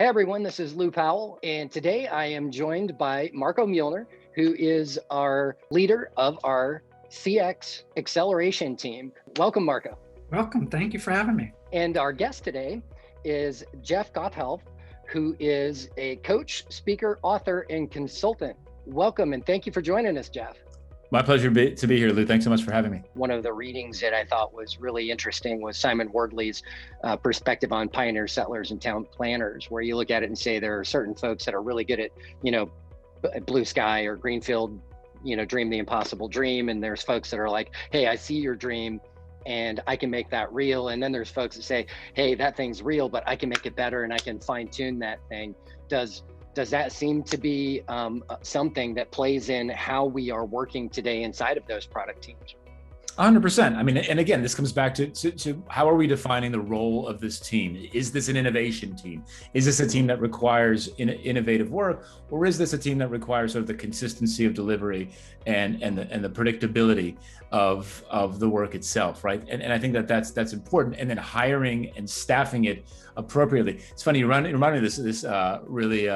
everyone, this is Lou Powell, and today I am joined by Marko Muellner, who is our leader of our CX acceleration team. Welcome, Marko. Welcome, thank you for having me. And our guest today is Jeff Gothelf, who is a coach, speaker, author, and consultant. Welcome, and thank you for joining us, Jeff. My pleasure to be here, Lou. Thanks so much for having me. One of the readings that I thought was really interesting was Simon Wardley's perspective on pioneer settlers and town planners, where you look at it and say there are certain folks that are really good at, blue sky or greenfield, dream the impossible dream. And there's folks that are like, hey, I see your dream and I can make that real. And then there's folks that say, hey, that thing's real, but I can make it better and I can fine tune that thing. Does that seem to be something that plays in how we are working today inside of those product teams? 100%. I mean, and again, this comes back to how are we defining the role of this team? Is this an innovation team? Is this a team that requires innovative work, or is this a team that requires sort of the consistency of delivery and the predictability of the work itself, right? And I think that's important. And then hiring and staffing it appropriately. It's funny, you reminded me of this really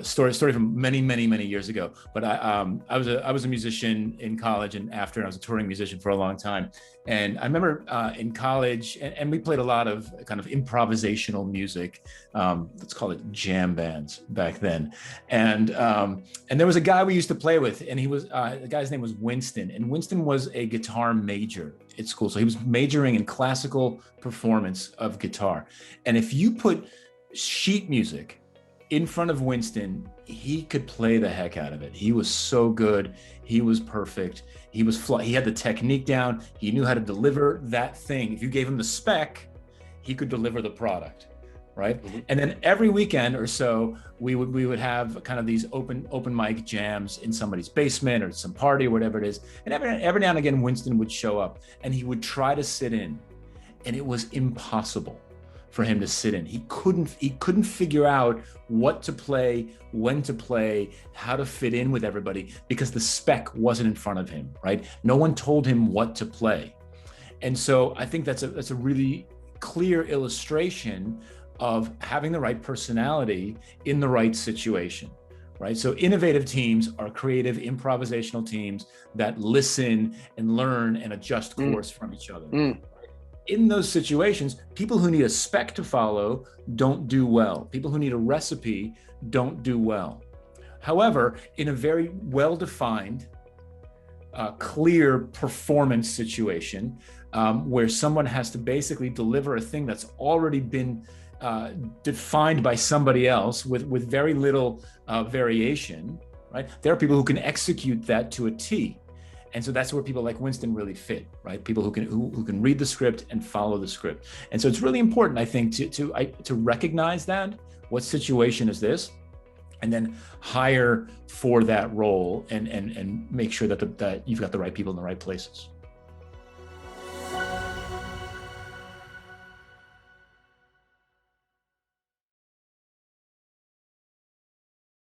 story from many years ago. But I was a musician in college and after, and I was a touring musician for a long time. And I remember in college, and we played a lot of kind of improvisational music. Let's call it jam bands back then. And there was a guy we used to play with, and he was the guy's name was Winston, and Winston was a guitar major at school. So he was majoring in classical performance of guitar. And if you put sheet music in front of Winston, he could play the heck out of it. He was so good. He was perfect. He had the technique down. He knew how to deliver that thing. If you gave him the spec, he could deliver the product, right? Mm-hmm. And then every weekend or so, we would have kind of these open mic jams in somebody's basement or some party or whatever it is. And every now and again, Winston would show up and he would try to sit in, and it was impossible for him to sit in. He couldn't figure out what to play, when to play, how to fit in with everybody, because the spec wasn't in front of him, right? No one told him what to play. And so I think that's a really clear illustration of having the right personality in the right situation, right? So innovative teams are creative improvisational teams that listen and learn and adjust course from each other. In those situations, people who need a spec to follow don't do well. People who need a recipe don't do well. However, in a very well-defined, clear performance situation, where someone has to basically deliver a thing that's already been defined by somebody else with very little variation, right? There are people who can execute that to a T. And so that's where people like Winston really fit, right? People who can read the script and follow the script. And so it's really important, I think, to recognize that. What situation is this? And then hire for that role and make sure that you've got the right people in the right places.